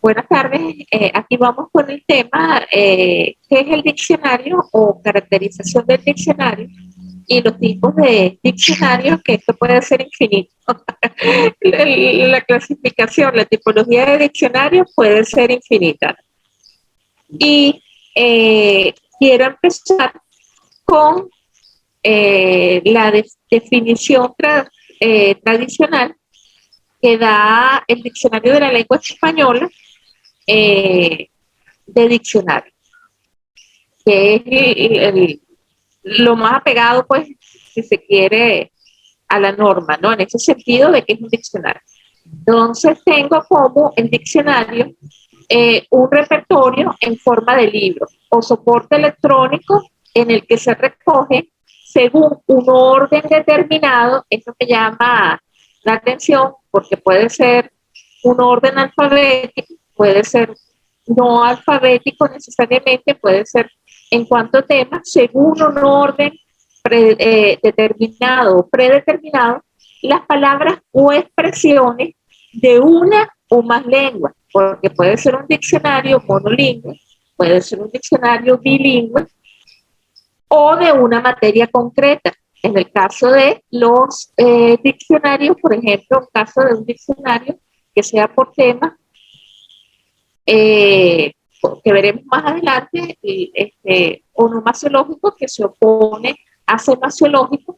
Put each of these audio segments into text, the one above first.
Buenas tardes. Aquí vamos con el tema, ¿qué es el diccionario o caracterización del diccionario? Y los tipos de diccionarios, que esto puede ser infinito. La clasificación, la tipología de diccionario puede ser infinita. Y quiero empezar con la definición tradicional que da el Diccionario de la Lengua Española, eh, de diccionario, que es lo más apegado, pues, si se quiere, a la norma, ¿no? En ese sentido de que es un diccionario. Entonces tengo como el diccionario un repertorio en forma de libro o soporte electrónico en el que se recoge según un orden determinado. Eso me llama la atención porque puede ser un orden alfabético, puede ser no alfabético necesariamente, puede ser en cuanto a temas, según un orden determinado o predeterminado, las palabras o expresiones de una o más lenguas, porque puede ser un diccionario monolingüe, puede ser un diccionario bilingüe o de una materia concreta. En el caso de los diccionarios, por ejemplo, en caso de un diccionario que sea por tema, eh, que veremos más adelante, onomasiológico que se opone a semasiológico,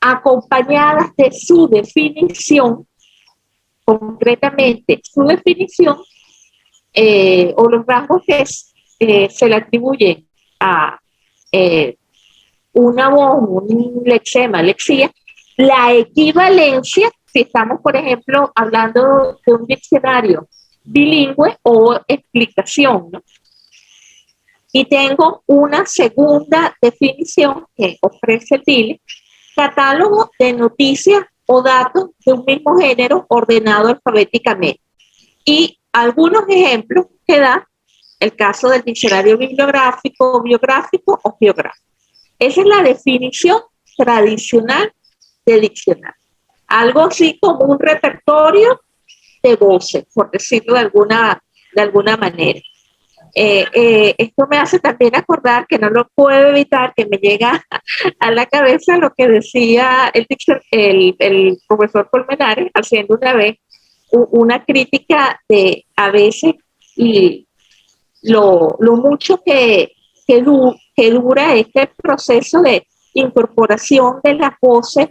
acompañadas de su definición, concretamente su definición, o los rasgos que se le atribuyen a eh, una voz, un lexema, lexía, la equivalencia, si estamos, por ejemplo, hablando de un diccionario bilingüe o explicación, ¿no? Y tengo una segunda definición que ofrece el DILE, catálogo de noticias o datos de un mismo género ordenado alfabéticamente. Y algunos ejemplos que da el caso del diccionario bibliográfico, biográfico o geográfico. Esa es la definición tradicional de diccionario. Algo así como un repertorio de voces, por decirlo de alguna manera. Esto me hace también acordar que no lo puedo evitar, que me llega a la cabeza lo que decía el profesor Colmenares haciendo una vez una crítica de a veces y lo mucho que dura este proceso de incorporación de las voces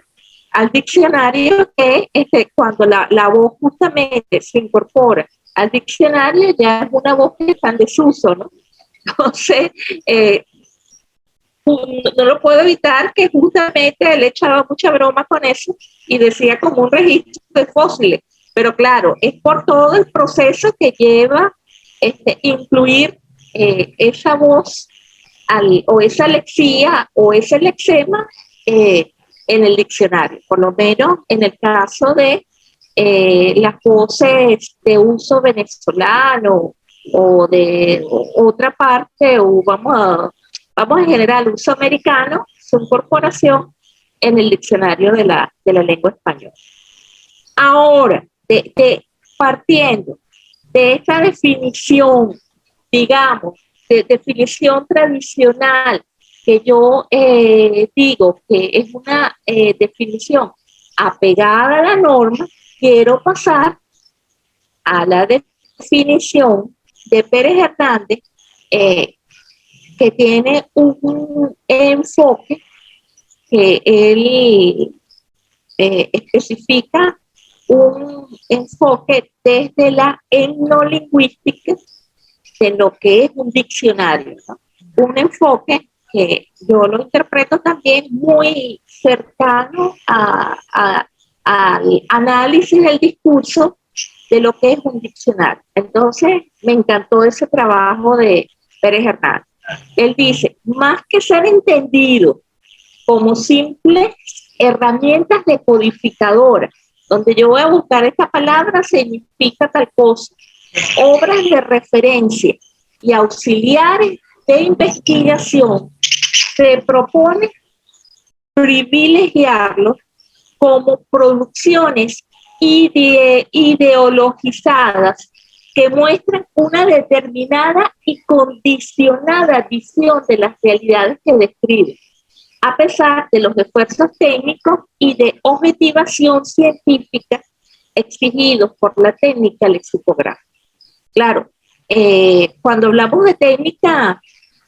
al diccionario, que cuando la voz justamente se incorpora al diccionario ya es una voz que está en desuso, ¿no? Entonces, no lo puedo evitar que justamente él echaba mucha broma con eso y decía como un registro de fósiles, pero claro, es por todo el proceso que lleva incluir esa voz o esa lexía o ese lexema en el diccionario, por lo menos en el caso de las voces de uso venezolano o de otra parte, o vamos en general, uso americano, su incorporación en el diccionario de la lengua española. Ahora, partiendo de esta definición, digamos, de definición tradicional, que yo digo que es una definición apegada a la norma, quiero pasar a la definición de Pérez Hernández, que tiene un enfoque que él especifica un enfoque desde la etnolingüística de lo que es un diccionario, ¿no? Un enfoque que yo lo interpreto también muy cercano al análisis del discurso de lo que es un diccionario. Entonces, me encantó ese trabajo de Pérez Hernández. Él dice, más que ser entendido como simples herramientas decodificadoras, donde yo voy a buscar esta palabra, significa tal cosa, obras de referencia y auxiliares de investigación, se propone privilegiarlos como producciones ideologizadas que muestran una determinada y condicionada visión de las realidades que describen, a pesar de los esfuerzos técnicos y de objetivación científica exigidos por la técnica lexicográfica. Claro, cuando hablamos de técnica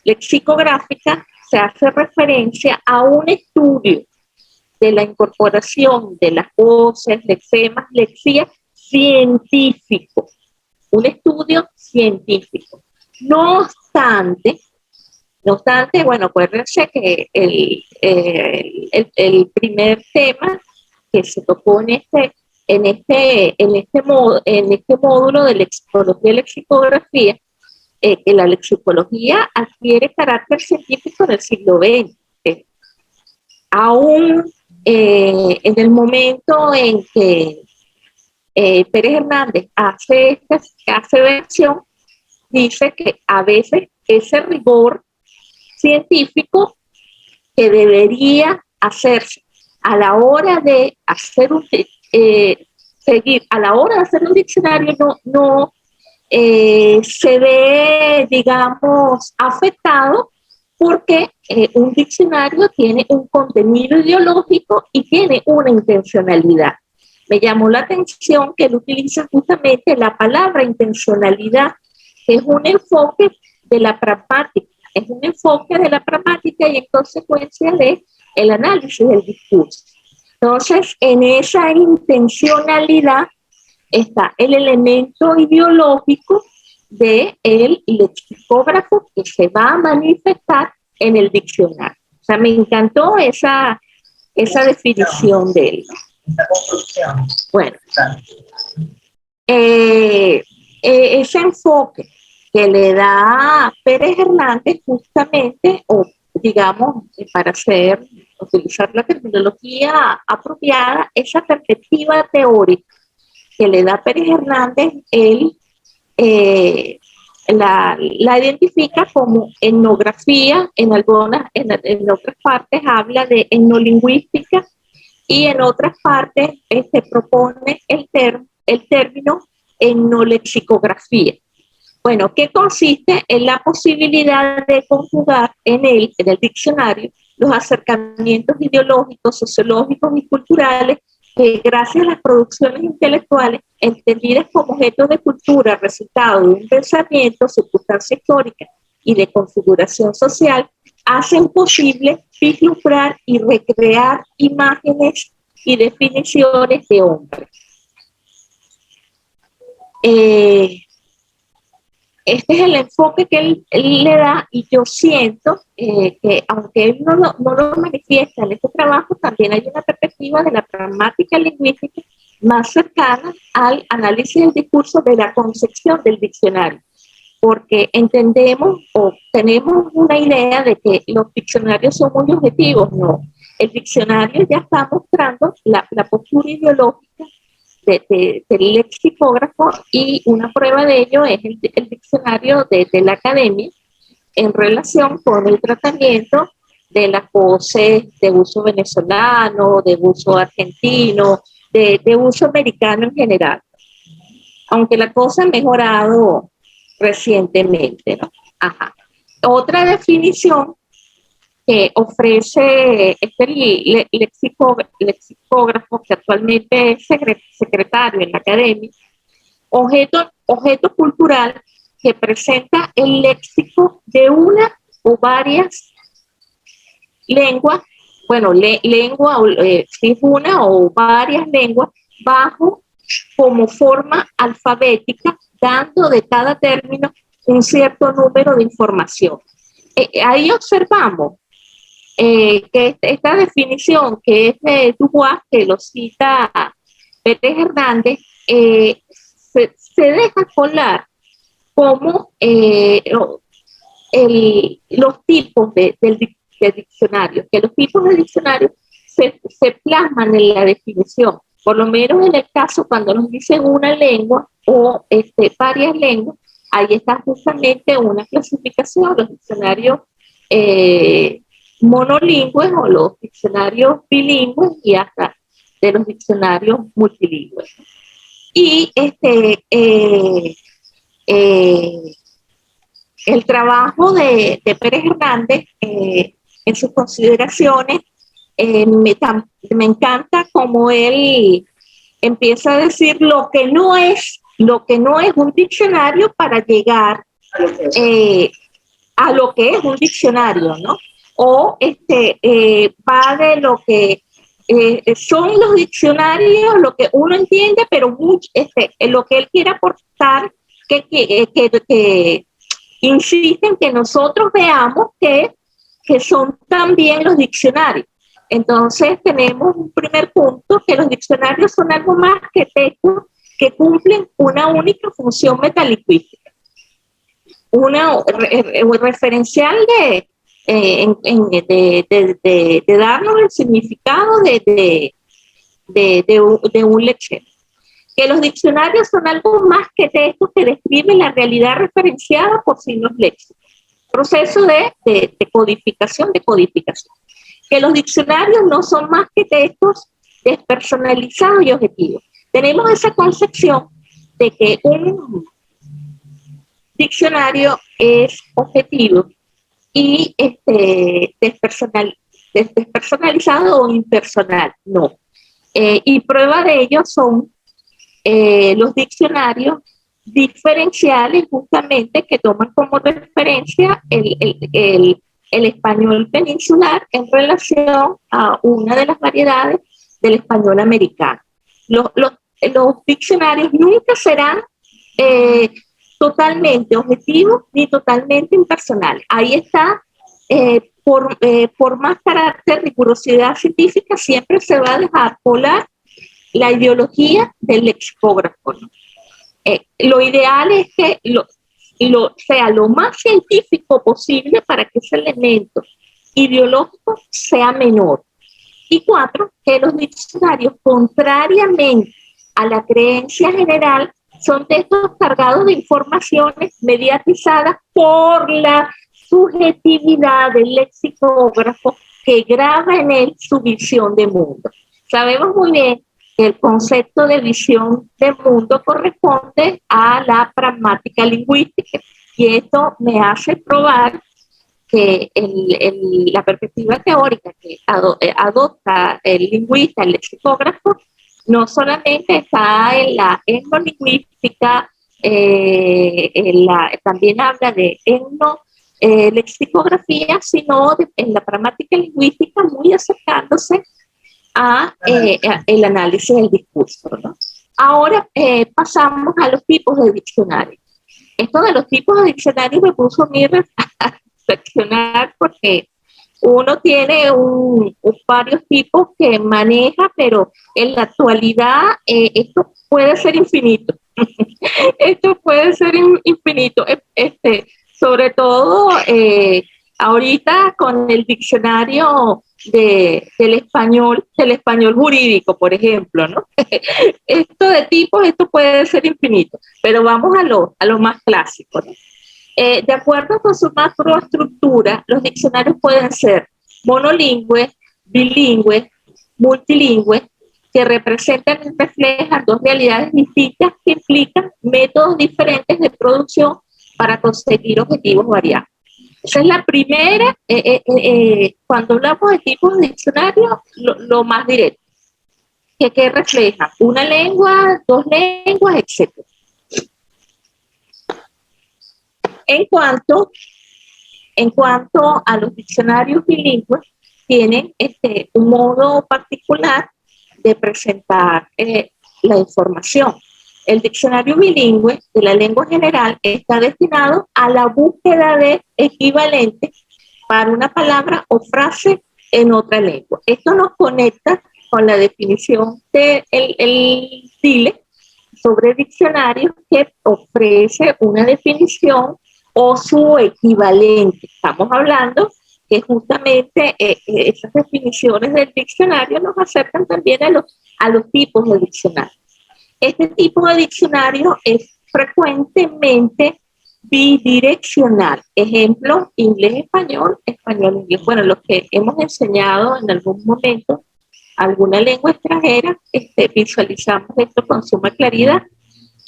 lexicográfica, se hace referencia a un estudio de la incorporación de las voces, lexemas, lexías científico, un estudio científico. No obstante, bueno, acuérdense que el primer tema que se tocó en este módulo de lexicología y lexicografía, que la lexicología adquiere carácter científico en el siglo XX. Aún en el momento en que Pérez Hernández hace versión, dice que a veces ese rigor científico que debería hacerse a la hora de hacer a la hora de hacer un diccionario no se ve, digamos, afectado porque un diccionario tiene un contenido ideológico y tiene una intencionalidad. Me llamó la atención que él utiliza justamente la palabra intencionalidad, que es un enfoque de la pragmática, y en consecuencia de el análisis del discurso. Entonces, en esa intencionalidad está el elemento ideológico del lexicógrafo que se va a manifestar en el diccionario. O sea, me encantó esa definición de él. Bueno, ese enfoque que le da Pérez Hernández justamente, o digamos, para utilizar la terminología apropiada, esa perspectiva teórica que le da Pérez Hernández, él la identifica como etnografía, en otras partes habla de etnolingüística y en otras partes propone el término etnolexicografía. Bueno, ¿qué consiste en la posibilidad de conjugar en el diccionario los acercamientos ideológicos, sociológicos y culturales que gracias a las producciones intelectuales entendidas como objetos de cultura, resultado de un pensamiento, circunstancia histórica y de configuración social, hacen posible vislumbrar y recrear imágenes y definiciones de hombres. Este es el enfoque que él le da, y yo siento que aunque él no lo manifiesta en este trabajo, también hay una perspectiva de la pragmática lingüística más cercana al análisis del discurso de la concepción del diccionario, porque entendemos o tenemos una idea de que los diccionarios son muy objetivos. No, el diccionario ya está mostrando la postura ideológica del lexicógrafo, y una prueba de ello es el diccionario de la academia en relación con el tratamiento de las voces de uso venezolano, de uso argentino, de uso americano en general, aunque la cosa ha mejorado recientemente, ¿no? Ajá. Otra definición que ofrece este lexicógrafo, que actualmente es secretario en la academia, objeto cultural que presenta el léxico de una o varias lenguas, bueno, lengua, si es una o varias lenguas, bajo como forma alfabética, dando de cada término un cierto número de información. Ahí observamos que esta definición, que es de Dubois, que lo cita Pérez Hernández, se deja colar como los tipos de diccionario, que los tipos de diccionario se plasman en la definición, por lo menos en el caso cuando nos dicen una lengua o varias lenguas, ahí está justamente una clasificación, los diccionarios monolingües o los diccionarios bilingües y hasta de los diccionarios multilingües. Y Eh, el trabajo de Pérez Hernández en sus consideraciones me encanta como él empieza a decir lo que no es un diccionario para llegar a lo que es un diccionario, ¿no? O va de lo que son los diccionarios, lo que uno entiende, pero lo que él quiere aportar, que insiste en que nosotros veamos que son también los diccionarios. Entonces tenemos un primer punto, que los diccionarios son algo más que textos que cumplen una única función metalingüística, una referencial de darnos el significado de un lexema. Que los diccionarios son algo más que textos que describen la realidad referenciada por signos léxicos. Proceso de codificación, que los diccionarios no son más que textos despersonalizados y objetivos. Tenemos esa concepción de que un diccionario es objetivo y despersonalizado o impersonal. No. Y prueba de ello son los diccionarios diferenciales, justamente, que toman como referencia el español peninsular en relación a una de las variedades del español americano. Los diccionarios nunca serán totalmente objetivos ni totalmente impersonales. Ahí está, por más carácter, rigurosidad científica, siempre se va a dejar colar la ideología del lexicógrafo, ¿no? Lo ideal es que sea lo más científico posible para que ese elemento ideológico sea menor. Y 4, que los diccionarios, contrariamente a la creencia general, son textos cargados de informaciones mediatizadas por la subjetividad del lexicógrafo que graba en él su visión de mundo. Sabemos muy bien que el concepto de visión de mundo corresponde a la pragmática lingüística, y esto me hace probar que la perspectiva teórica que adopta el lingüista, el lexicógrafo, no solamente está en la etnolingüística, también habla de lexicografía, sino en la pragmática lingüística, muy acercándose a el análisis del discurso, ¿no? Ahora pasamos a los tipos de diccionarios. Esto de los tipos de diccionarios me puso a mí a reflexionar, porque uno tiene varios tipos que maneja, pero en la actualidad esto puede ser infinito. Esto puede ser infinito. Sobre todo ahorita con el diccionario del español jurídico, por ejemplo, ¿no? Esto de tipos, esto puede ser infinito, pero vamos a lo más clásico, ¿no? De acuerdo con su macroestructura, los diccionarios pueden ser monolingües, bilingües, multilingües, que representan y reflejan dos realidades distintas que implican métodos diferentes de producción para conseguir objetivos variables. Esa es la primera, cuando hablamos de tipos de diccionarios, lo más directo, que refleja una lengua, dos lenguas, etc. En cuanto a los diccionarios bilingües, tienen un modo particular de presentar la información. El diccionario bilingüe de la lengua general está destinado a la búsqueda de equivalentes para una palabra o frase en otra lengua. Esto nos conecta con la definición del DILE sobre diccionarios, que ofrece una definición o su equivalente. Estamos hablando que justamente esas definiciones del diccionario nos acercan también a los tipos de diccionario. Este tipo de diccionario es frecuentemente bidireccional. Ejemplo, inglés-español, español-inglés. Bueno, los que hemos enseñado en algún momento alguna lengua extranjera, visualizamos esto con suma claridad.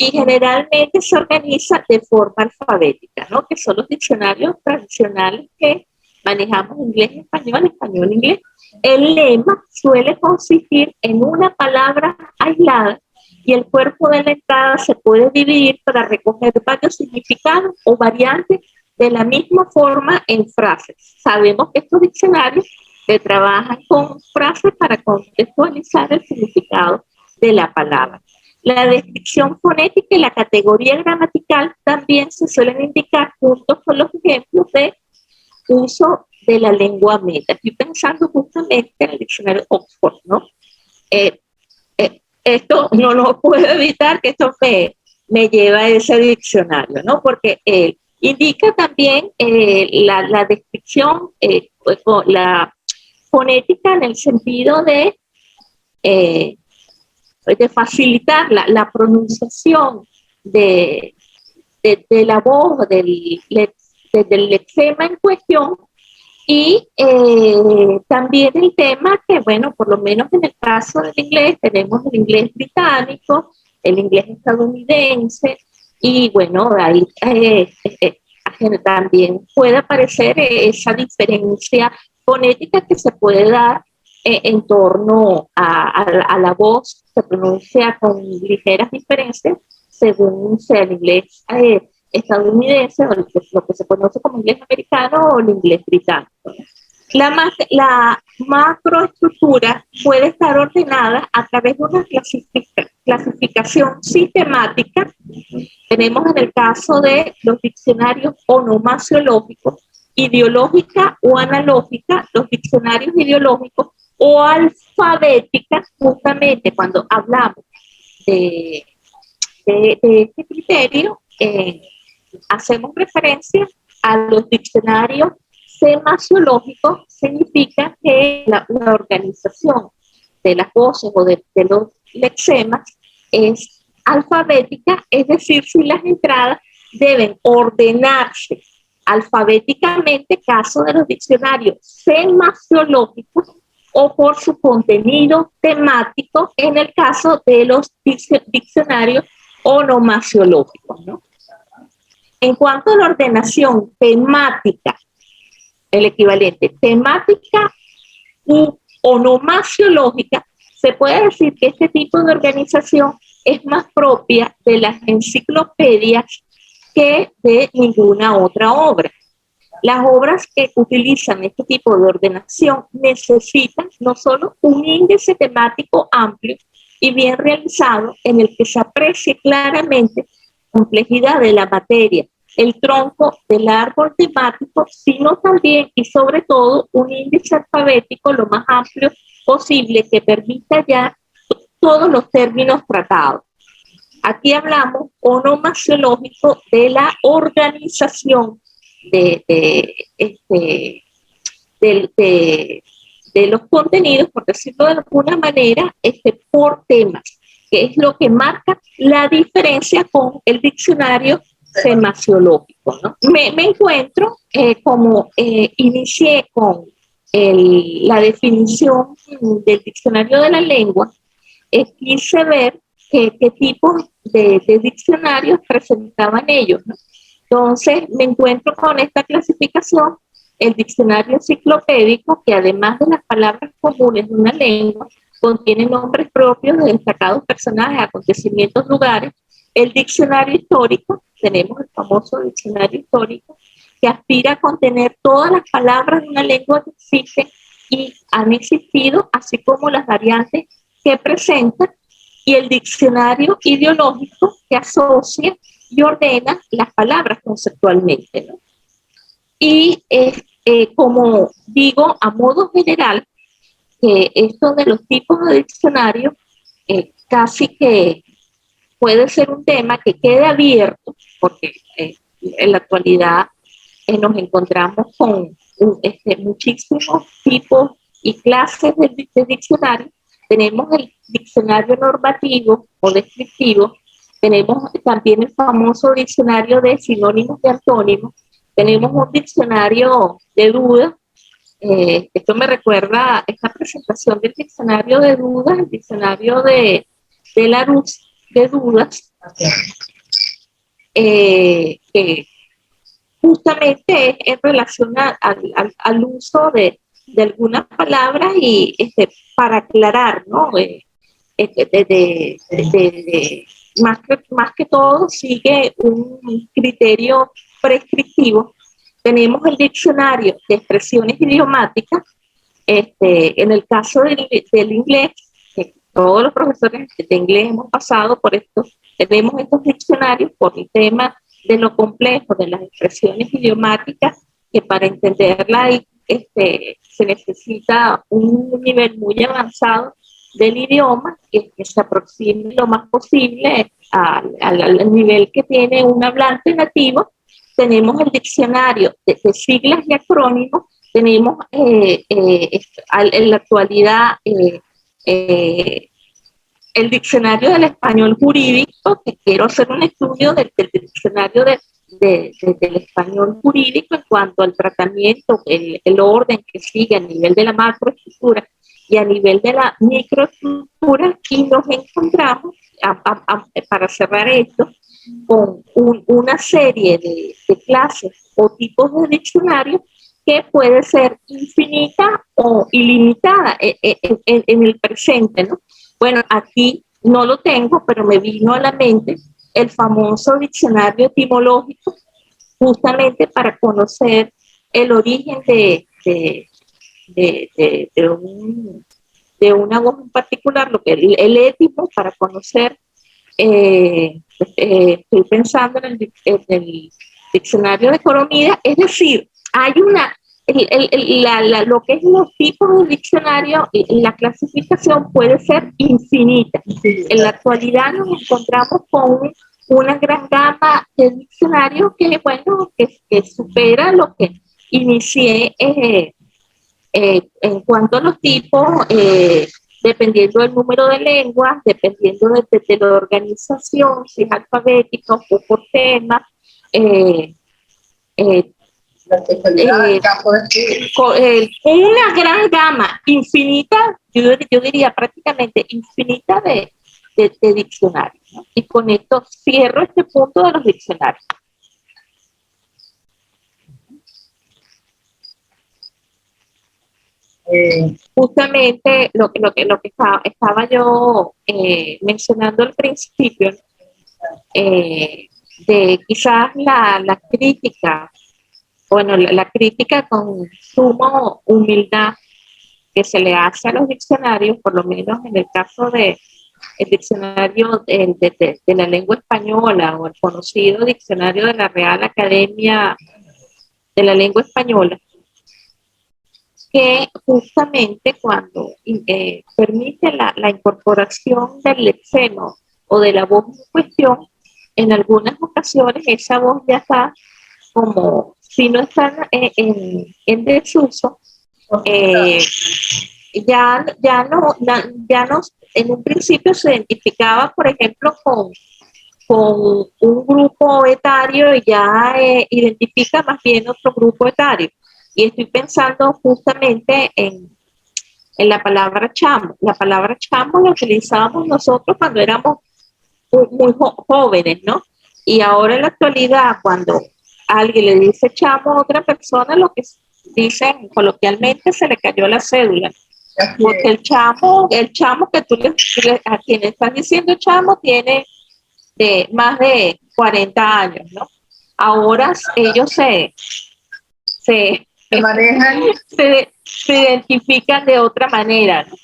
y generalmente se organiza de forma alfabética, ¿no? Que son los diccionarios tradicionales que manejamos inglés, español, inglés. El lema suele consistir en una palabra aislada y el cuerpo de la entrada se puede dividir para recoger varios significados o variantes de la misma forma en frases. Sabemos que estos diccionarios se trabajan con frases para contextualizar el significado de la palabra. La descripción fonética y la categoría gramatical también se suelen indicar juntos con los ejemplos de uso de la lengua meta. Estoy pensando justamente en el diccionario Oxford, ¿no? Esto no lo puedo evitar, que esto me lleva a ese diccionario, ¿no? Porque indica también la descripción, la fonética en el sentido de facilitar la pronunciación de la voz del lexema en cuestión y también el tema que, bueno, por lo menos en el caso del inglés, tenemos el inglés británico, el inglés estadounidense, y bueno, ahí también puede aparecer esa diferencia fonética que se puede dar en torno a la voz, se pronuncia con ligeras diferencias según sea el inglés estadounidense o lo que se conoce como inglés americano o el inglés británico. La macroestructura puede estar ordenada a través de una clasificación sistemática. Tenemos en el caso de los diccionarios onomasiológicos, ideológica o analógica, los diccionarios ideológicos o alfabética, justamente cuando hablamos de este criterio, hacemos referencia a los diccionarios semasiológicos, significa que la organización de las voces o de los lexemas es alfabética, es decir, si las entradas deben ordenarse alfabéticamente, caso de los diccionarios semasiológicos, o por su contenido temático en el caso de los diccionarios onomasiológicos, ¿no? En cuanto a la ordenación temática, el equivalente temática u onomasiológica, se puede decir que este tipo de organización es más propia de las enciclopedias que de ninguna otra obra. Las obras que utilizan este tipo de ordenación necesitan no solo un índice temático amplio y bien realizado en el que se aprecie claramente la complejidad de la materia, el tronco del árbol temático, sino también y sobre todo un índice alfabético lo más amplio posible que permita ya todos los términos tratados. Aquí hablamos onomasiológico de la organización de los contenidos, por decirlo de alguna manera, por temas, que es lo que marca la diferencia con el diccionario semasiológico, ¿no? Me encuentro, como inicié con la definición del diccionario de la lengua, quise ver qué tipos de diccionarios presentaban ellos, ¿no? Entonces me encuentro con esta clasificación, el diccionario enciclopédico, que además de las palabras comunes de una lengua, contiene nombres propios de destacados personajes, acontecimientos, lugares. El diccionario histórico, tenemos el famoso diccionario histórico, que aspira a contener todas las palabras de una lengua que existen y han existido, así como las variantes que presentan, y el diccionario ideológico, que asocia y ordena las palabras conceptualmente, ¿no? Y como digo, a modo general, esto de los tipos de diccionarios casi que puede ser un tema que quede abierto, porque en la actualidad nos encontramos con muchísimos tipos y clases de diccionarios. Tenemos el diccionario normativo o descriptivo, tenemos también el famoso diccionario de sinónimos y antónimos, tenemos un diccionario de dudas. Esto me recuerda esta presentación del diccionario de dudas, el diccionario de Larousse, de dudas, que justamente es en relación al uso de algunas palabras y para aclarar, ¿no? Más que todo sigue un criterio prescriptivo. Tenemos el diccionario de expresiones idiomáticas. En el caso del inglés, que todos los profesores de inglés hemos pasado por esto, tenemos estos diccionarios por el tema de lo complejo de las expresiones idiomáticas, que para entenderla se necesita un nivel muy avanzado del idioma que se aproxime lo más posible al nivel que tiene un hablante nativo. Tenemos el diccionario de siglas y acrónimos, tenemos en la actualidad el diccionario del español jurídico, que quiero hacer un estudio del diccionario del español jurídico en cuanto al tratamiento, el orden que sigue a nivel de la macroestructura y a nivel de la microestructura, y nos encontramos, para cerrar esto, con una serie de clases o tipos de diccionarios que puede ser infinita o ilimitada en el presente, ¿no? Bueno, aquí no lo tengo, pero me vino a la mente el famoso diccionario etimológico, justamente para conocer el origen de una voz en particular, lo que el étimo, para conocer, estoy pensando en el diccionario de economía, es decir, hay una, lo que es los tipos de diccionario, la clasificación puede ser infinita. En la actualidad nos encontramos con una gran gama de diccionarios que, bueno, que supera lo que inicié en cuanto a los tipos, dependiendo del número de lenguas, dependiendo de la organización, si es alfabético o por tema, una gran gama infinita, yo diría prácticamente infinita de diccionarios, ¿no? Y con esto cierro este punto de los diccionarios. Justamente lo que estaba yo mencionando al principio, de quizás la crítica, bueno, la crítica con suma humildad que se le hace a los diccionarios, por lo menos en el caso del diccionario de la lengua española, o el conocido diccionario de la Real Academia de la Lengua Española, que justamente cuando permite la incorporación del lexemo o de la voz en cuestión, en algunas ocasiones esa voz ya está como, si no está en desuso, ya no, en un principio se identificaba, por ejemplo, con un grupo etario, y ya identifica más bien otro grupo etario. Y estoy pensando justamente en la palabra chamo. La palabra chamo la utilizábamos nosotros cuando éramos muy jóvenes, ¿no? Y ahora en la actualidad, cuando alguien le dice chamo a otra persona, lo que dicen coloquialmente, se le cayó la cédula. Porque el chamo que a quien estás diciendo chamo tiene más de 40 años, ¿no? Ahora ellos se manejan, se identifican de otra manera, ¿no?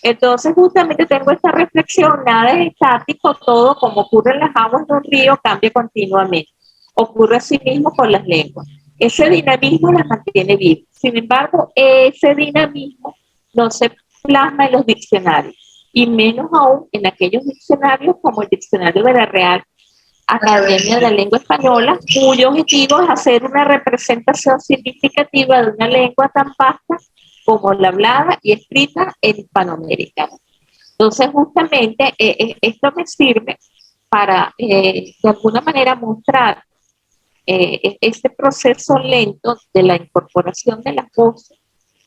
Entonces justamente tengo esta reflexión: nada es estático, todo como ocurre en las aguas de un río cambia continuamente. Ocurre así mismo con las lenguas. Ese dinamismo las mantiene vivas. Sin embargo, ese dinamismo no se plasma en los diccionarios, y menos aún en aquellos diccionarios como el diccionario de la Real Academia de la Lengua Española, cuyo objetivo es hacer una representación significativa de una lengua tan vasta como la hablada y escrita en Hispanoamérica. Entonces, justamente, esto me sirve para, de alguna manera, mostrar este proceso lento de la incorporación de las voces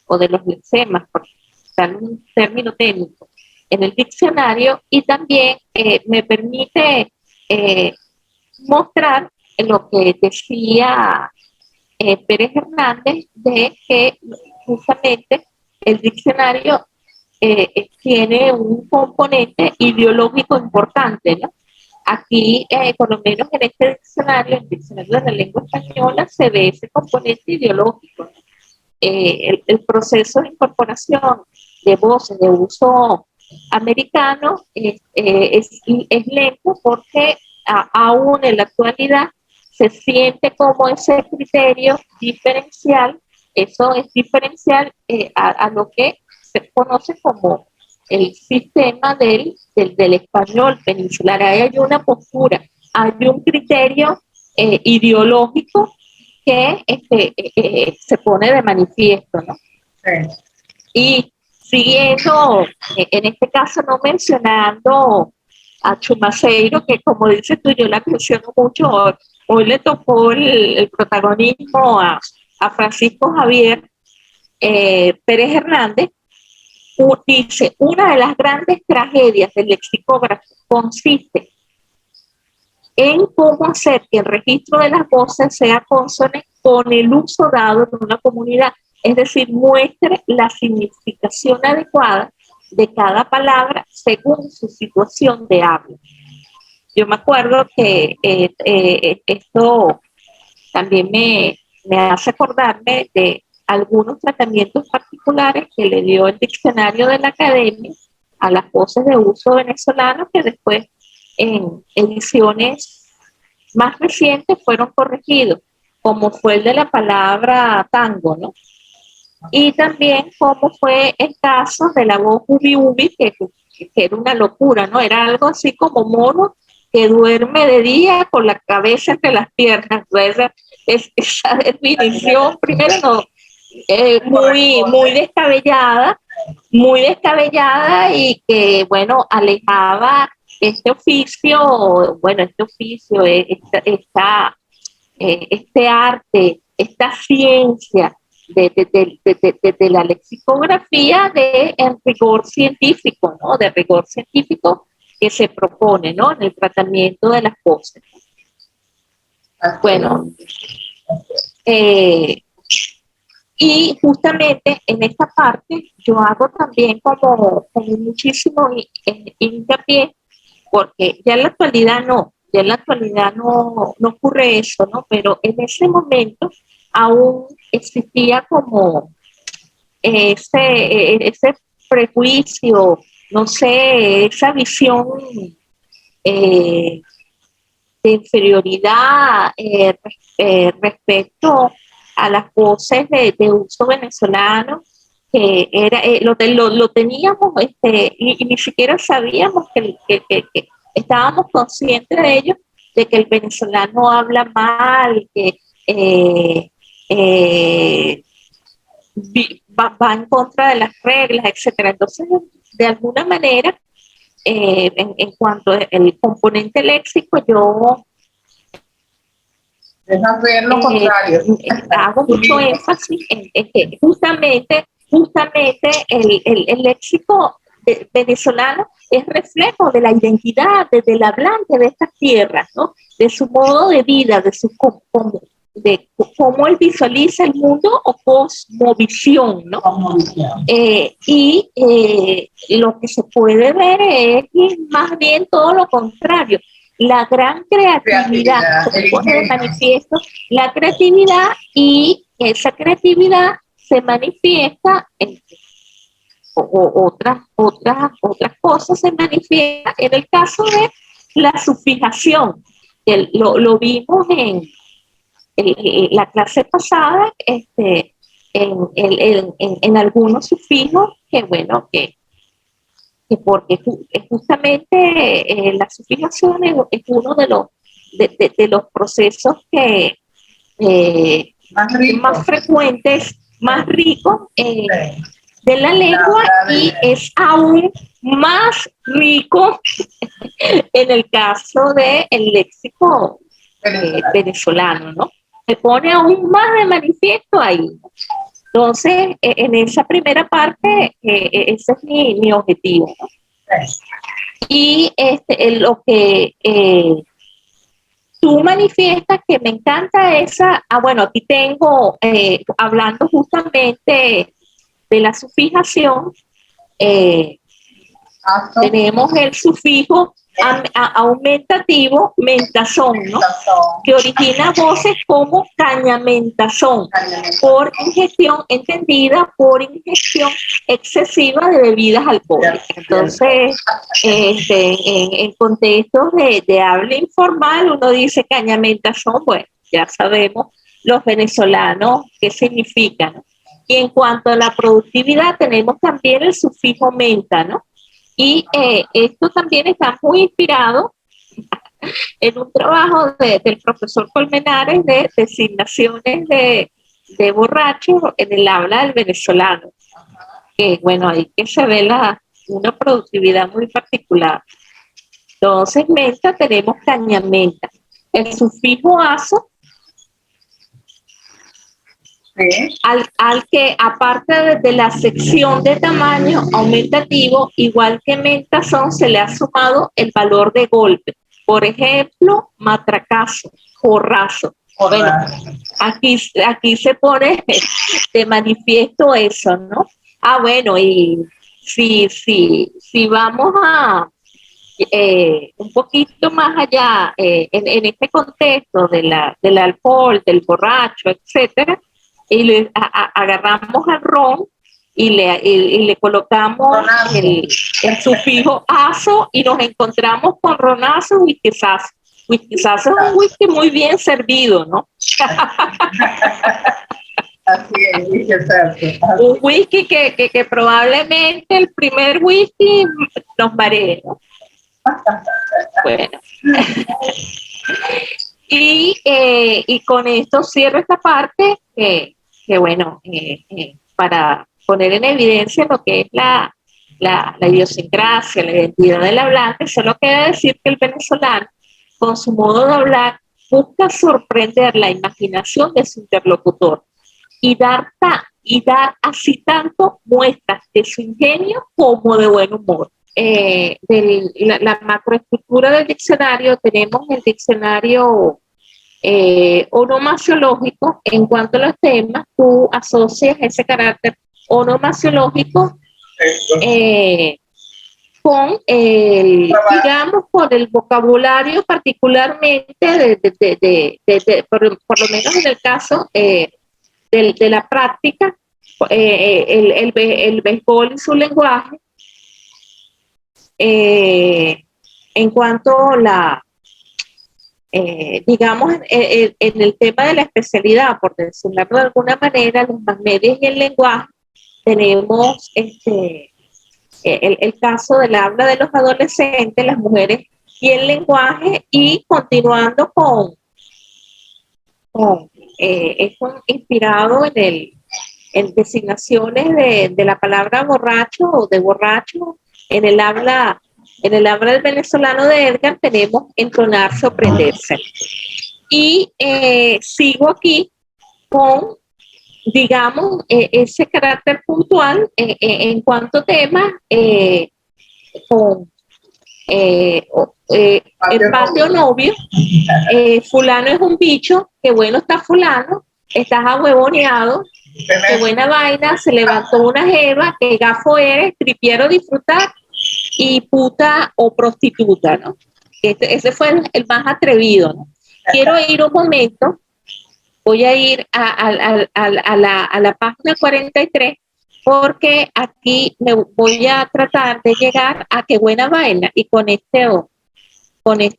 o de los lexemas, por dar un término técnico, en el diccionario, y también me permite mostrar lo que decía Pérez Hernández, de que justamente el diccionario tiene un componente ideológico importante, ¿no? Aquí, por lo menos en este diccionario, el diccionario de la lengua española, se ve ese componente ideológico, ¿no? El proceso de incorporación de voces de uso americano es lento porque aún en la actualidad se siente como ese criterio diferencial, eso es diferencial a lo que se conoce como el sistema del español peninsular. Ahí hay una postura, hay un criterio ideológico que se pone de manifiesto, ¿no? Sí. Y siguiendo, en este caso no mencionando a Chumaceiro, que como dices tú, yo la menciono mucho, hoy le tocó el protagonismo a Francisco Javier Pérez Hernández, dice, una de las grandes tragedias del lexicógrafo consiste en cómo hacer que el registro de las voces sea consone con el uso dado en una comunidad, es decir, muestre la significación adecuada de cada palabra según su situación de habla. Yo me acuerdo que esto también me hace acordarme de algunos tratamientos particulares que le dio el diccionario de la academia a las voces de uso venezolano, que después en ediciones más recientes fueron corregidos, como fue el de la palabra tango, ¿no? Y también como fue el caso de la voz ubi ubi, que era una locura, ¿no? Era algo así como mono que duerme de día con la cabeza entre las piernas. Entonces, esa definición, primero, no, muy descabellada y que, bueno, alejaba este oficio, este arte, esta ciencia de la lexicografía en rigor científico, ¿no? De rigor científico que se propone, ¿no? En el tratamiento de las voces. Bueno, y justamente en esta parte yo hago también como muchísimo hincapié, porque ya en la actualidad no ocurre eso, ¿no? Pero en ese momento aún existía como ese prejuicio, no sé, esa visión de inferioridad respecto a las voces de uso venezolano, que era, lo teníamos y ni siquiera sabíamos que estábamos conscientes de ello, de que el venezolano habla mal, que va en contra de las reglas, etcétera. Entonces, de alguna manera, en cuanto al componente léxico, yo ver lo contrario. Hago mucho énfasis en que justamente el léxico venezolano es reflejo de la identidad del hablante de estas tierras, ¿no? De su modo de vida, de cómo él visualiza el mundo o cosmovisión, ¿no? Lo que se puede ver es más bien todo lo contrario. La gran creatividad se pone de manifiesto, la creatividad, y esa creatividad se manifiesta en otras cosas, se manifiesta en el caso de la sufijación, que lo vimos en la clase pasada, en algunos sufijos que, bueno, que porque justamente la sufijación es uno de los procesos que más frecuentes, más ricos de la lengua, y es aún más rico en el caso del léxico venezolano, ¿no? Se pone aún más de manifiesto ahí, ¿no? Entonces, en esa primera parte, ese es mi objetivo, ¿no? Y lo que tú manifiestas que me encanta esa, bueno, aquí tengo, hablando justamente de la sufijación, tenemos el sufijo aumentativo mentazón, ¿no? Que origina voces como cañamentazón, por ingestión, entendida por ingestión excesiva de bebidas alcohólicas. Entonces, en contextos de habla informal, uno dice cañamentazón, bueno, ya sabemos los venezolanos qué significa, ¿no? Y en cuanto a la productividad, tenemos también el sufijo menta, ¿no? Y esto también está muy inspirado en un trabajo del profesor Colmenares de designaciones de borrachos en el habla del venezolano. Que bueno, ahí que se ve una productividad muy particular. Entonces, menta tenemos cañamenta. El sufijo aso, al que aparte de la sección de tamaño aumentativo, igual que mentazón, se le ha sumado el valor de golpe. Por ejemplo, matracazo, porrazo. Bueno, aquí se pone de manifiesto eso, ¿no? Bueno, y si vamos a un poquito más allá, en este contexto del alcohol, del borracho, etcétera, y agarramos al ron y le colocamos el sufijo aso y nos encontramos con ronazo, whiskyzazo. Whiskyzazo es un whisky muy bien servido, ¿no? Así es, whisky. Un whisky que probablemente el primer whisky nos maree, ¿no? Bueno. Y con esto cierro esta parte que bueno, para poner en evidencia lo que es la idiosincrasia, la identidad del hablante, solo queda decir que el venezolano, con su modo de hablar, busca sorprender la imaginación de su interlocutor y dar así tanto muestras de su ingenio como de buen humor. La macroestructura del diccionario, tenemos el diccionario onomasiológico. En cuanto a los temas, tú asocias ese carácter onomasiológico digamos, con el vocabulario particularmente por lo menos en el caso de la práctica, el béisbol y su lenguaje. En cuanto a digamos, en el tema de la especialidad, por decirlo de alguna manera, los más medios y el lenguaje, tenemos el caso del habla de los adolescentes, las mujeres y el lenguaje, y continuando esto inspirado en designaciones de la palabra borracho o de borracho en el habla del venezolano de Edgar, tenemos entonar, sorprenderse. Y sigo aquí con, digamos, ese carácter puntual en cuanto a temas, con empate o novio, fulano es un bicho, qué bueno está fulano, estás ahuevoneado, qué buena vaina, se levantó una jeva, qué gafo eres, tripiero disfrutar, y puta o prostituta, ¿no? Ese fue el más atrevido, ¿no? Quiero ir un momento, voy a ir a la página 43, porque aquí me voy a tratar de llegar a qué buena vaina, y con esto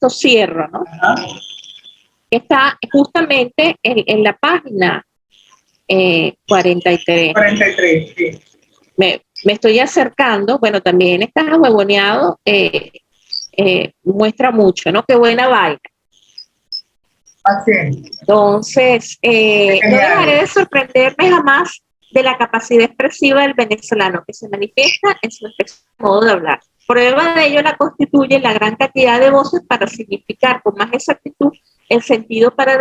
cierro, ¿no? Está justamente en la página 43. 43, sí. Me estoy acercando, bueno, también estás ahuevoneado, muestra mucho, ¿no? Qué buena vaina. Así es. Entonces, no dejaré de sorprenderme jamás de la capacidad expresiva del venezolano, que se manifiesta en su modo de hablar. Prueba de ello la constituye la gran cantidad de voces para significar con más exactitud el sentido para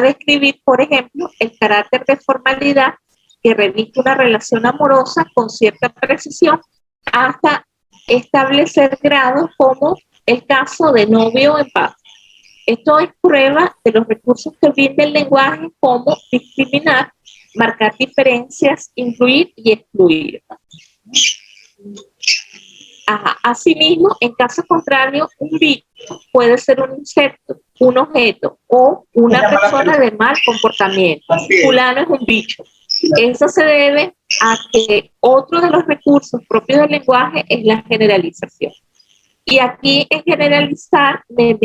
describir, por ejemplo, el carácter de formalidad que reviste una relación amorosa con cierta precisión, hasta establecer grados como el caso de novio en paz. Esto es prueba de los recursos que brinda el lenguaje como discriminar, marcar diferencias, incluir y excluir. Ajá. Asimismo, en caso contrario, un bicho puede ser un insecto, un objeto o una persona de mal comportamiento. Fulano es un bicho. Eso se debe a que otro de los recursos propios del lenguaje es la generalización. Y aquí en generalizar me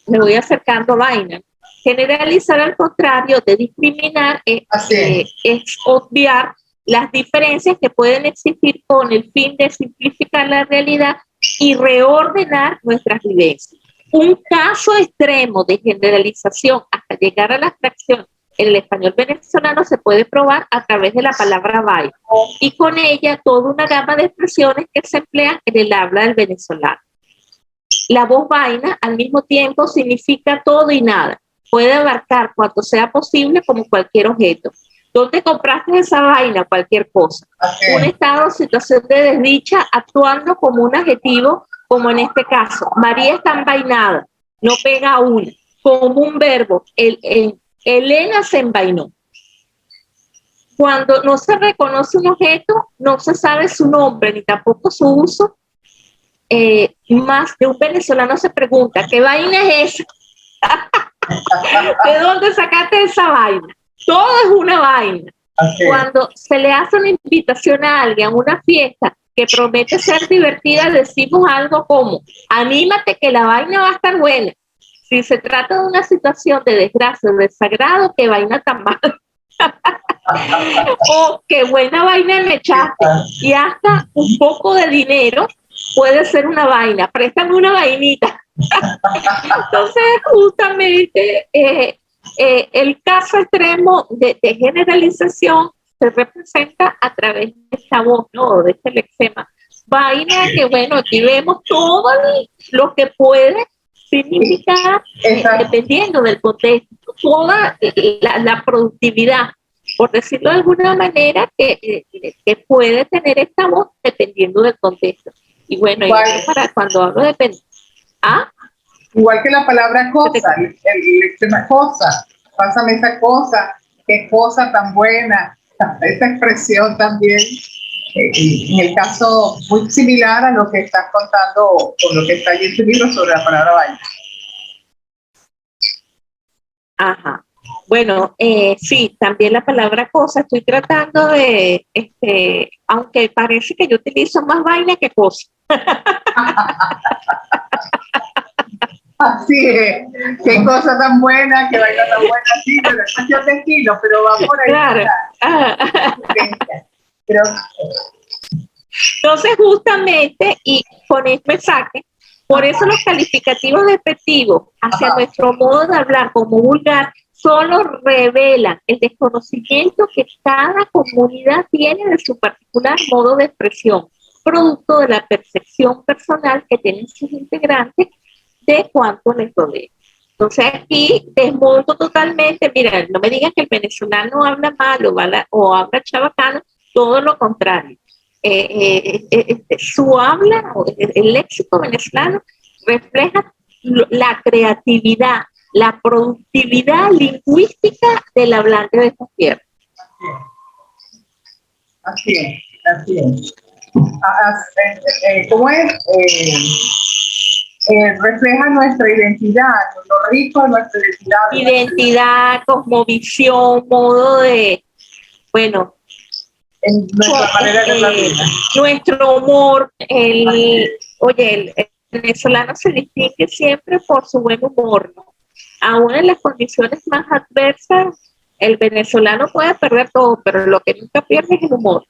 voy acercando a vaina. Generalizar al contrario de discriminar es obviar las diferencias que pueden existir con el fin de simplificar la realidad y reordenar nuestras vivencias. Un caso extremo de generalización hasta llegar a la abstracción en el español venezolano se puede probar a través de la palabra vaina y con ella toda una gama de expresiones que se emplean en el habla del venezolano. La voz vaina al mismo tiempo significa todo y nada. Puede abarcar cuanto sea posible como cualquier objeto. ¿Dónde compraste esa vaina? Cualquier cosa. Un estado o situación de desdicha actuando como un adjetivo, como en este caso. María está envainada, no pega una. Como un verbo, Elena se envainó. Cuando no se reconoce un objeto, no se sabe su nombre ni tampoco su uso. Más de un venezolano se pregunta, ¿qué vaina es esa? ¿De dónde sacaste esa vaina? Todo es una vaina. Cuando se le hace una invitación a alguien a una fiesta que promete ser divertida, decimos algo como, anímate que la vaina va a estar buena. Si se trata de una situación de desgracia o desagrado, qué vaina tan mala. O qué buena vaina me echaste. Y hasta un poco de dinero puede ser una vaina. Préstame una vainita. Entonces, justamente, el caso extremo de generalización se representa a través de esta voz, ¿no? De este lexema. Vaina que, bueno, aquí vemos todo lo que puede significar, dependiendo del contexto, toda la productividad, por decirlo de alguna manera, que puede tener esta voz dependiendo del contexto. Y bueno, y para cuando hablo de... Igual que la palabra cosa, el cosa, pásame esa cosa, qué cosa tan buena, esa expresión también, en el caso muy similar a lo que estás contando o lo que está ahí en tu libro sobre la palabra vaina. Ajá. Bueno, sí, también la palabra cosa, estoy tratando de, aunque parece que yo utilizo más vaina que cosa. Así es, qué cosa tan buena, qué vaina tan buena, sí, pero es cuestión de estilo, pero va por ahí. Claro. Pero, entonces, justamente, y con este mensaje, por eso los calificativos despectivos hacia nuestro modo de hablar como vulgar solo revelan el desconocimiento que cada comunidad tiene de su particular modo de expresión, producto de la percepción personal que tienen sus integrantes de cuánto les rodea. Entonces aquí desmonto totalmente, mira, no me digan que el venezolano habla mal o habla chabacano, todo lo contrario. Su habla, el léxico venezolano, refleja la creatividad, la productividad lingüística del hablante de esta tierra. Así es. ¿Cómo es? Refleja nuestra identidad, lo rico de nuestra identidad. Identidad, cosmovisión, modo de, bueno, en nuestra manera de hablar. Nuestro humor, el venezolano se distingue siempre por su buen humor, ¿no? Aún en las condiciones más adversas, el venezolano puede perder todo, pero lo que nunca pierde es el humor.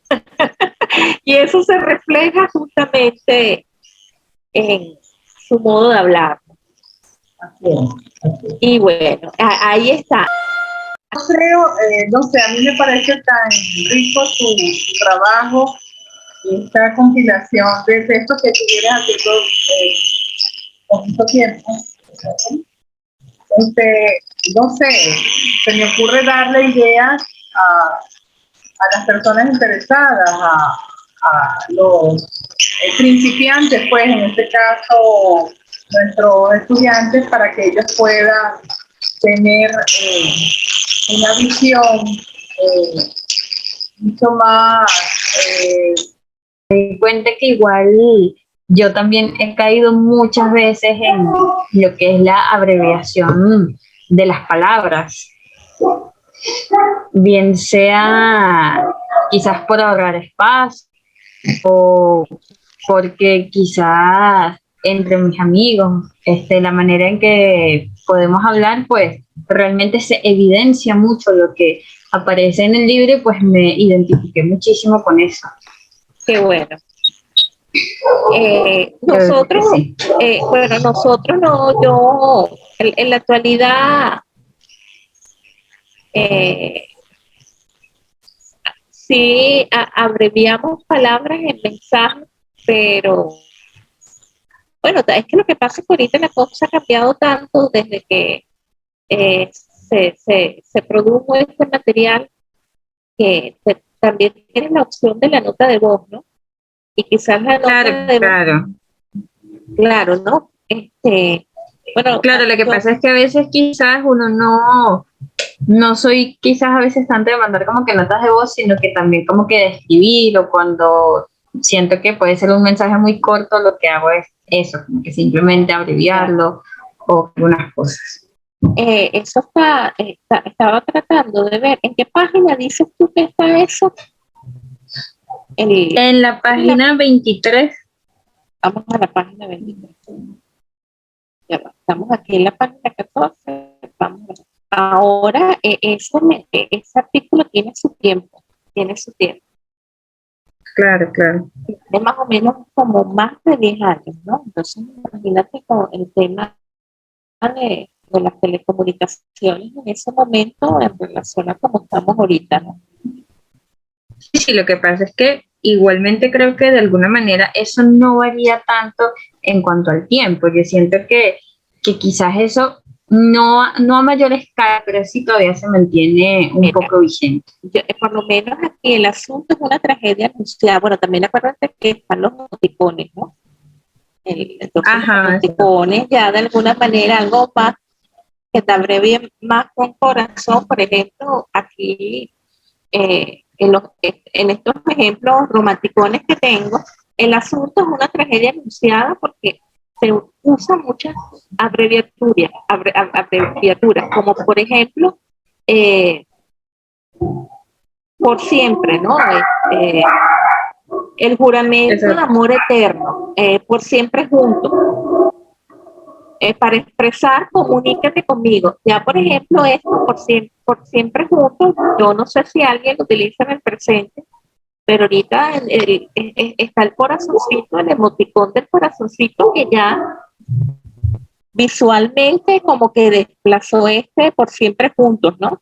Y eso se refleja justamente en su modo de hablar. Así es. Y bueno, ahí está. Creo, no sé, a mí me parece tan rico tu trabajo y esta compilación de textos que tú vienes haciendo poquito tiempo. No sé, se me ocurre darle ideas a las personas interesadas, a los principiantes, pues en este caso nuestros estudiantes, para que ellos puedan tener una visión mucho más Me cuenta que igual yo también he caído muchas veces en lo que es la abreviación de las palabras, bien sea quizás por ahorrar espacio o porque quizás entre mis amigos, la manera en que podemos hablar, pues realmente se evidencia mucho lo que aparece en el libro y pues me identifiqué muchísimo con eso. Qué bueno. Creo que Nosotros, sí. bueno, nosotros no, yo en la actualidad eh, sí abreviamos palabras en mensajes, pero bueno, es que lo que pasa es que ahorita la cosa ha cambiado tanto desde que se produjo este material que también tienes la opción de la nota de voz, ¿no? Y quizás la Claro, nota de voz, claro. claro, ¿no? Bueno, Claro, lo que yo, pasa es que a veces quizás uno no soy quizás a veces tanto de mandar como que notas de voz, sino que también como que de escribir o cuando siento que puede ser un mensaje muy corto, lo que hago es eso, como que simplemente abreviarlo o algunas cosas. eso estaba tratando de ver, ¿en qué página dices tú que está eso? El, En la página 23, vamos a la página 23. Ya va, estamos aquí en la página 14. Vamos ahora, ese artículo tiene su tiempo. claro, claro. Tiene más o menos como más de 10 años, ¿no? Entonces, imagínate con el tema de las telecomunicaciones en ese momento en relación a cómo estamos ahorita, ¿no? Sí, sí, lo que pasa es que igualmente creo que de alguna manera eso no varía tanto en cuanto al tiempo. Yo siento que quizás eso no a mayor escala, pero sí todavía se mantiene un Mira, poco vigente. por lo menos aquí el asunto es una tragedia anunciada. Bueno, también acuérdate que están los emoticones, ¿no? Entonces los Ajá, emoticones ya de alguna manera algo más que te abrevie más con corazón. Por ejemplo, aquí en estos ejemplos romanticones que tengo, el asunto es una tragedia anunciada porque se usan muchas abreviaturas, como por ejemplo, eh, por siempre, ¿no? El juramento de exacto. amor eterno, por siempre juntos. Para expresar, comunícate conmigo. Ya, por ejemplo, esto por siempre juntos, yo no sé si alguien lo utiliza en el presente, pero ahorita está el corazoncito, el emoticón del corazoncito que ya visualmente como que desplazó por siempre juntos, ¿no?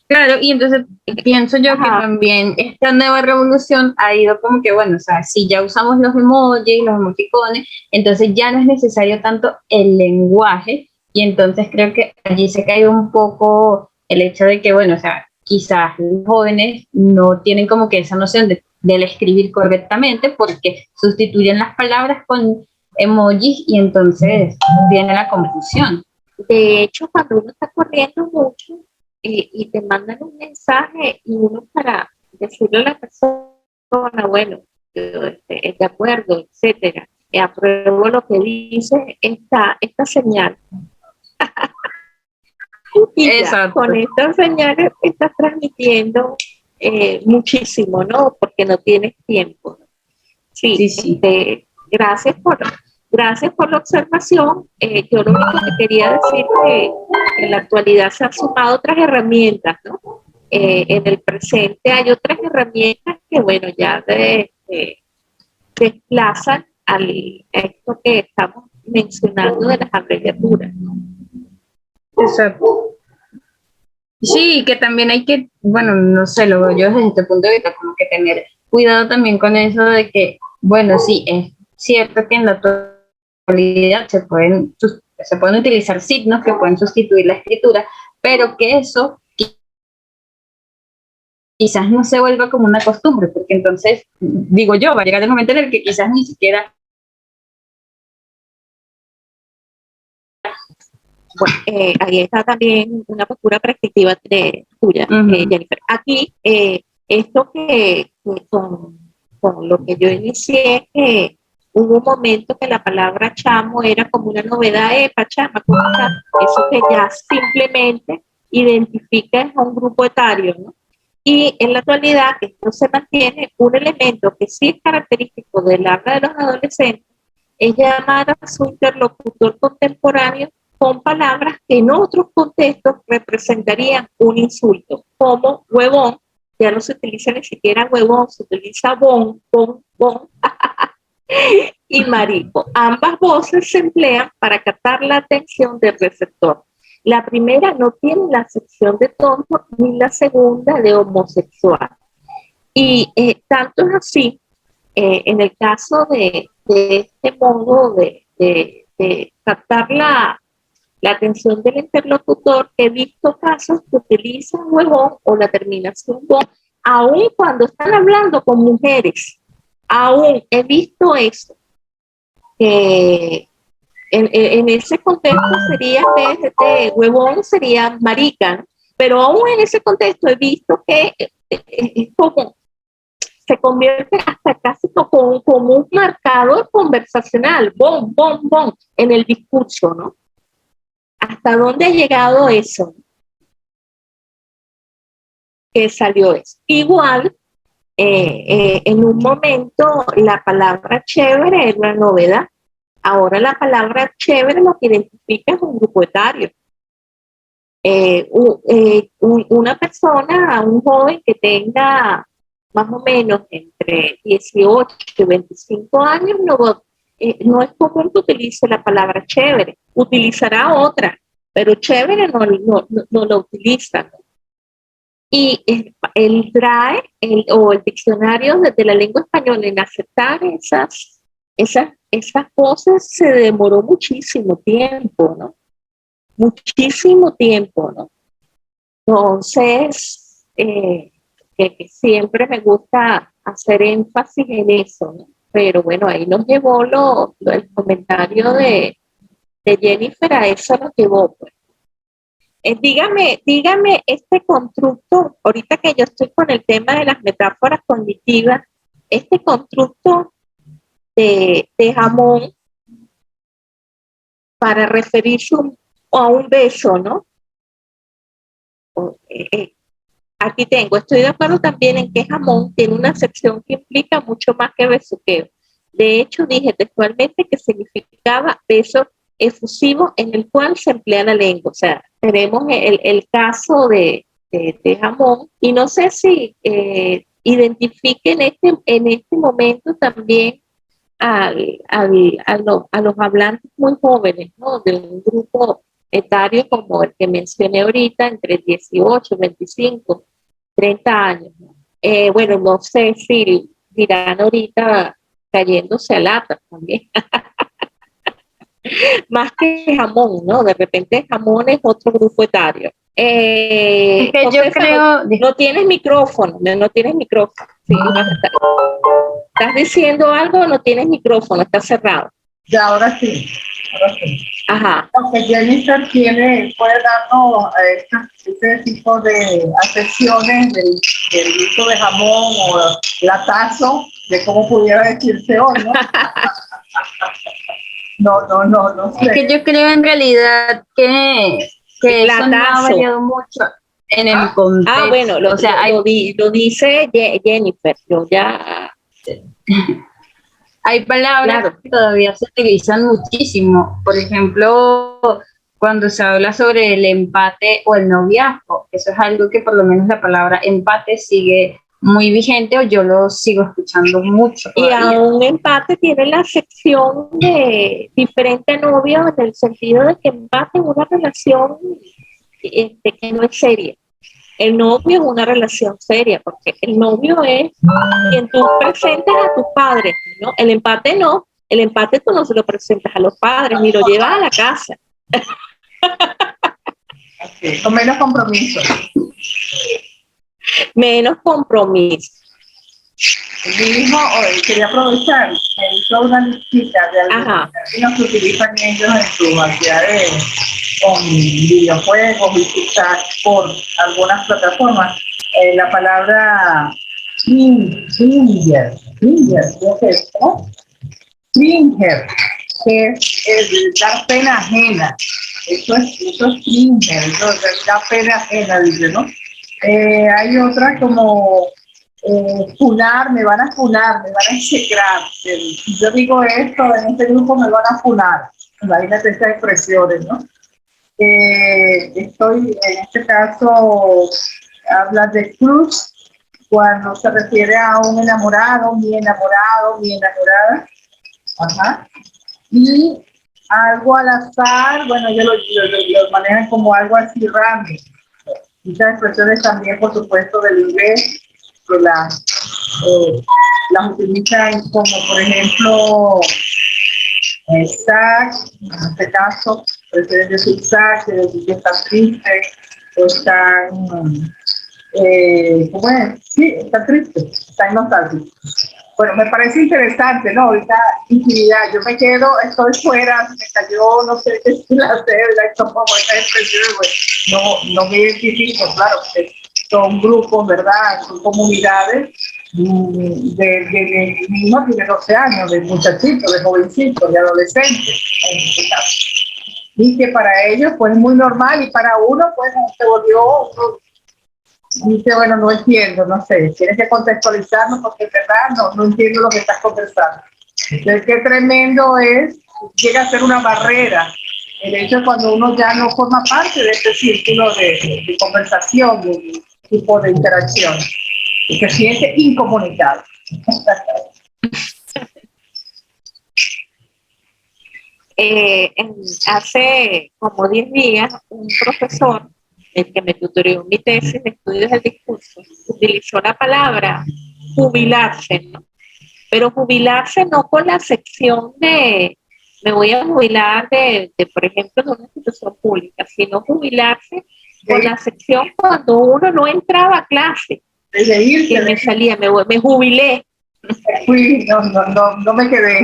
Claro, y entonces pienso yo que Ajá. también esta nueva revolución ha ido como que, bueno, o sea, si ya usamos los emojis, los emoticones, entonces ya no es necesario tanto el lenguaje, y entonces creo que allí se cae un poco el hecho de que, bueno, o sea, quizás los jóvenes no tienen como que esa noción del escribir correctamente porque sustituyen las palabras con emojis y entonces viene la confusión. De hecho, cuando uno está corriendo mucho y te mandan un mensaje y uno para decirle a la persona, bueno, yo, de acuerdo, etcétera, apruebo lo que dice esta señal. Y ya, con Exacto. estas señales estás transmitiendo muchísimo, ¿no? Porque no tienes tiempo. Sí, Sí, sí. gracias por la observación. Yo lo único que quería decir que en la actualidad se han sumado otras herramientas, ¿no? En el presente hay otras herramientas que, bueno, ya desplazan a esto que estamos mencionando de las abreviaturas, ¿no? Exacto. Sí, que también hay que, bueno, no sé, lo veo yo desde este punto de vista, como que tener cuidado también con eso de que, bueno, sí, es cierto que en la actualidad se pueden utilizar signos que pueden sustituir la escritura, pero que eso quizás no se vuelva como una costumbre, porque entonces, digo yo, va a llegar el momento en el que quizás ni siquiera... Bueno, ahí está también una postura prescriptiva tuya, Jennifer. Aquí, esto que con lo que yo inicié, que hubo un momento que la palabra chamo era como una novedad, chama, ¿cómo está? Eso que ya simplemente identifica a un grupo etario, ¿no? Y en la actualidad esto se mantiene un elemento que sí es característico del habla de los adolescentes, es llamar a su interlocutor contemporáneo con palabras que en otros contextos representarían un insulto, como huevón. Ya no se utiliza ni siquiera huevón, se utiliza bon, y marico. Ambas voces se emplean para captar la atención del receptor. La primera no tiene la acepción de tonto ni la segunda de homosexual. Y tanto es así, en el caso de este modo de captar la atención del interlocutor, he visto casos que utilizan huevón o la terminación bon, aun cuando están hablando con mujeres. Aún he visto eso, que en ese contexto sería, de huevón sería marica, ¿no? Pero aún en ese contexto he visto que es como se convierte hasta casi como un marcador conversacional, en el discurso, ¿no? ¿Hasta dónde ha llegado eso? Que salió eso. Igual, en un momento la palabra chévere era una novedad. Ahora la palabra chévere lo que identifica es un grupo etario. Una persona, un joven que tenga más o menos entre 18 y 25 años, no es común que utilice la palabra chévere. Utilizará otra, pero chévere no lo utiliza, ¿no? Y el DRAE o el diccionario de la lengua española en aceptar esas cosas se demoró muchísimo tiempo, ¿no? Muchísimo tiempo, ¿no? Entonces, que siempre me gusta hacer énfasis en eso, ¿no? Pero bueno, ahí nos llevó el comentario de Jennifer, a eso nos llevó, pues. Dígame este constructo, ahorita que yo estoy con el tema de las metáforas cognitivas, este constructo de jamón para referirse a un beso, ¿no? Aquí estoy de acuerdo también en que jamón tiene una acepción que implica mucho más que besuqueo. De hecho, dije textualmente que significaba beso efusivo en el cual se emplea la lengua. O sea, tenemos el caso de jamón, y no sé si identifiquen en este momento también a los hablantes muy jóvenes, ¿no? De un grupo etario como el que mencioné ahorita, entre 18, 25, 30 años. ¿No? Bueno, no sé si dirán ahorita cayéndose a lata también. Más que jamón, ¿no? De repente jamón es otro grupo etario. Es que yo creo... No tienes micrófono, no tienes micrófono. Sí, estás diciendo algo, no tienes micrófono, está cerrado. Ya, ahora sí. Ajá. Porque Jennifer puede darnos este tipo de acepciones del uso de jamón o latazo, de cómo pudiera decirse hoy, ¿no? No sé. Es que yo creo en realidad que eso no ha variado mucho en el contexto. Ah, bueno, lo dice Jennifer, yo ya... Hay palabras que todavía se utilizan muchísimo. Por ejemplo, cuando se habla sobre el empate o el noviazgo, eso es algo que por lo menos la palabra empate sigue muy vigente, o yo lo sigo escuchando mucho todavía. Y a un empate tiene la acepción de diferente a novio, en el sentido de que empate es una relación que no es seria. El novio es una relación seria, porque el novio es quien tú presentas a tus padres, ¿no? El empate no. El empate tú no se lo presentas a los padres, ni lo llevas a la casa. Con menos compromiso. menos compromiso. Mismo, quería aprovechar, me hizo una listita de algunos términos que utilizan ellos en sus actividades con videojuegos y quizás por algunas plataformas. La palabra cringer, ¿qué es esto? Cringer, que es dar pena ajena. Eso es cringer, eso es dar pena ajena, dice, ¿no? Hay otra como funar, me van a funar, me van a execrar. Si yo digo esto, en este grupo me van a funar. Imagínate esas expresiones, ¿no? Estoy, en este caso, habla de crush, cuando se refiere a un enamorado, mi enamorado, mi enamorada. Ajá. Y algo al azar, bueno, ellos lo manejan como algo así random. Muchas expresiones también, por supuesto, del inglés, que las utilizan como, por ejemplo, sac, en este caso, prefieren decir sac, quiere decir que están tristes, o están, ¿cómo es? Sí, están tristes, están nostálgicos. Bueno, me parece interesante, ¿no? Ahorita, infinidad, yo me quedo, estoy fuera, me cayó, no sé qué es la cédula, como esta expresión, no me identifico, claro, porque son grupos, ¿verdad? Son comunidades de niños de 12 años, de muchachitos, de jovencitos, de adolescentes, en este caso. Y que para ellos, pues, es muy normal, y para uno, pues, se volvió dice, bueno, no entiendo, no sé, tienes que contextualizarnos porque en verdad no entiendo lo que estás conversando. Entonces, qué tremendo es, llega a ser una barrera el hecho de cuando uno ya no forma parte de este círculo de conversación, de tipo de interacción, y se siente incomunicado. Hace como 10 días, un profesor, el que me tutorió mi tesis de estudios del discurso, utilizó la palabra jubilarse, ¿no? Pero jubilarse no con la sección de me voy a jubilar por ejemplo, de una institución pública, sino jubilarse con la sección cuando uno no entraba a clase, que me salía, me jubilé. No me quedé.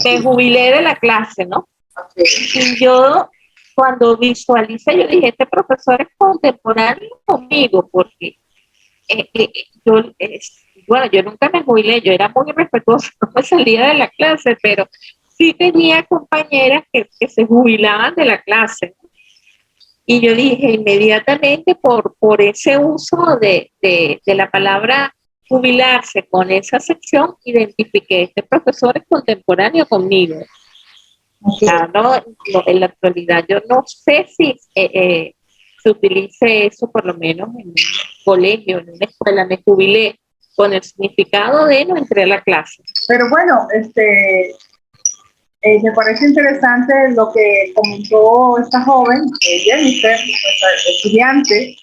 Me jubilé de la clase, ¿no? Y yo, cuando visualicé, yo dije, este profesor es contemporáneo conmigo, porque bueno, yo nunca me jubilé, yo era muy respetuosa, no me salía de la clase, pero sí tenía compañeras que se jubilaban de la clase. Y yo dije inmediatamente por ese uso de la palabra jubilarse con esa sección, identifiqué, este profesor es contemporáneo conmigo. Claro, en la actualidad yo no sé si se utilice eso, por lo menos en un colegio, en una escuela. Me jubilé con el significado de no entré a la clase. Pero bueno, me parece interesante lo que comentó esta joven, Jennifer, estudiante.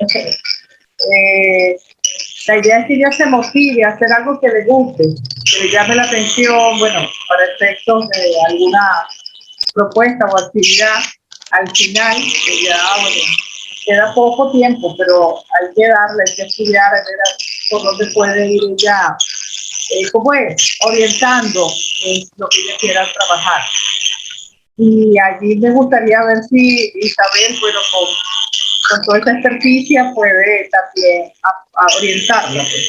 La idea es que ella se motive a hacer algo que le guste, que le llame la atención, bueno, para efectos de alguna propuesta o actividad. Al final, que ya, bueno, queda poco tiempo, pero hay que darle, hay que estudiar, a ver por dónde puede ir ella, ¿cómo es? Orientando lo que ella quiera trabajar. Y allí me gustaría ver si Isabel, bueno, con toda esta experticia puede también orientarla, pues,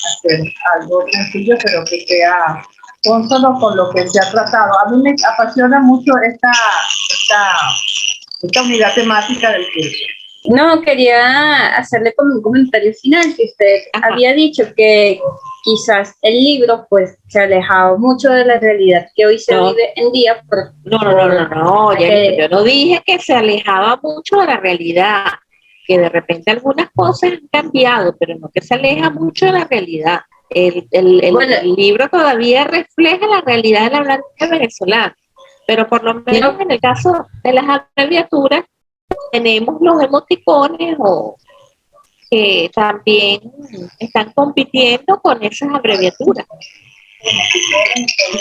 a hacer algo sencillo, pero que sea consono con lo que se ha tratado. A mí me apasiona mucho esta unidad temática del curso. No, quería hacerle como un comentario final, que usted había dicho que quizás el libro pues se alejaba mucho de la realidad que hoy se vive en día. No, yo no dije que se alejaba mucho de la realidad, que de repente algunas cosas han cambiado, pero no que se aleja mucho de la realidad. El libro todavía refleja la realidad del hablante venezolano, pero por lo menos en el caso de las abreviaturas tenemos los emoticones que también están compitiendo con esas abreviaturas.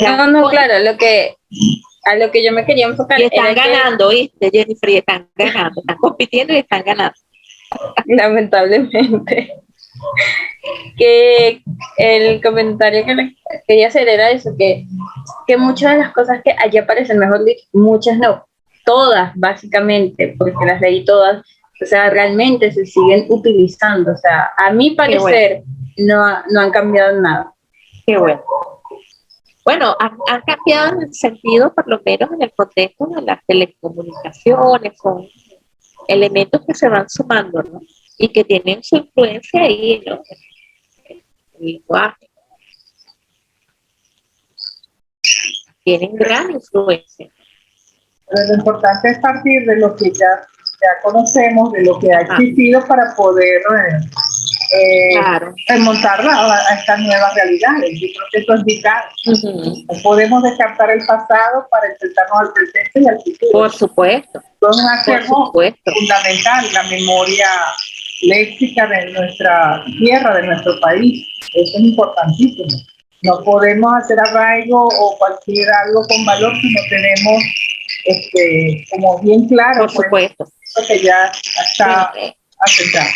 No, claro, a lo que yo me quería enfocar. Y están ganando, ¿viste, Jennifer? Y están ganando, están compitiendo y están ganando. lamentablemente. Que el comentario que le quería hacer era eso, que muchas de las cosas que allí aparecen, mejor dicho, muchas no, todas básicamente, porque las leí todas, o sea, realmente se siguen utilizando, o sea, a mi parecer no han cambiado nada. Qué bueno. Bueno, han cambiado en el sentido, por lo menos en el contexto de las telecomunicaciones, son elementos que se van sumando, ¿no? Y que tienen su influencia ahí, ¿no? El lenguaje. Tienen gran influencia. Pero lo importante es partir de lo que ya conocemos, de lo que ha existido para poder Claro. remontarla a estas nuevas realidades. Yo creo que eso es vital. No podemos descartar el pasado para enfrentarnos al presente y al futuro. Por supuesto. Eso es un acervo fundamental, la memoria léxica de nuestra tierra, de nuestro país. Eso es importantísimo. No podemos hacer arraigo o cualquier algo con valor si no tenemos como bien claro. Por supuesto. Pues, que ya está asentado.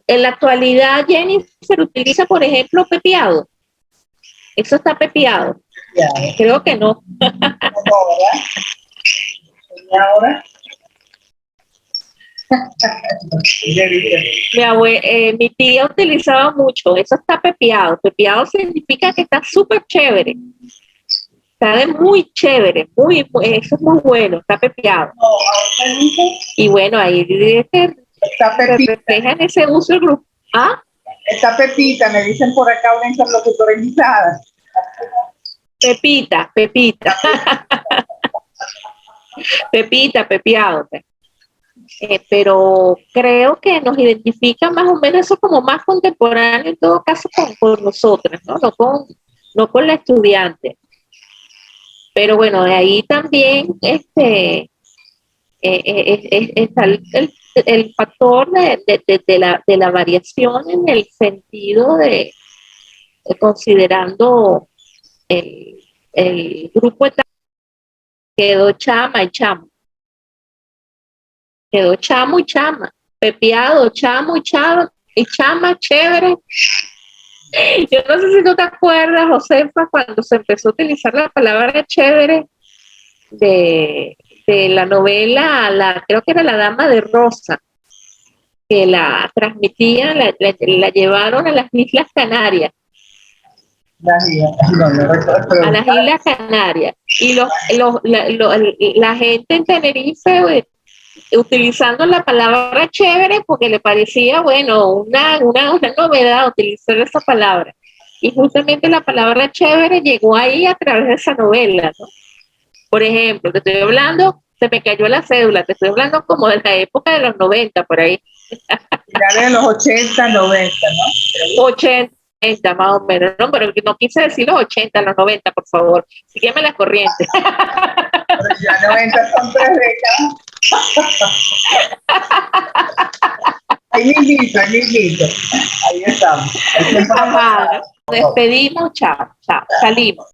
En la actualidad, Jenny, se utiliza, por ejemplo, pepiado. ¿Eso está pepiado? Creo que no. No, ¿verdad? ¿Y ahora? Mi tía utilizaba mucho, eso está pepiado. Pepiado significa que está súper chévere. Está muy chévere, eso es muy bueno, está pepiado. Y bueno, ahí se refleja en ese uso el grupo. ¿Ah? Está Pepita, me dicen por acá una interlocutora invitada. Pepita. Pepita, pepiado. Pero creo que nos identifica más o menos eso como más contemporáneo en todo caso con nosotras, ¿no? No con la estudiante. Pero bueno, de ahí también está el factor de la variación en el sentido de considerando el grupo etario, quedó chama y chamo. Quedó chamo y chama, pepiado, chamo y chama, chévere. Yo no sé si tú te acuerdas, Josefa, cuando se empezó a utilizar la palabra chévere de la novela, creo que era La Dama de Rosa, que la transmitían, la llevaron a las Islas Canarias. A las Islas Canarias. Y la gente en Tenerife, utilizando la palabra chévere porque le parecía, bueno, una novedad utilizar esa palabra. Y justamente la palabra chévere llegó ahí a través de esa novela, ¿no? Por ejemplo, te estoy hablando, se me cayó la cédula, te estoy hablando como de la época de los 90, por ahí. Ya de los 80, 90, ¿no? 80 más o menos, no, pero no quise decir los 80, los 90, por favor. Sígueme la corriente. Pero ya 90 son 3 décadas. Ahí mismito. Ahí estamos. Nos despedimos, chao, salimos.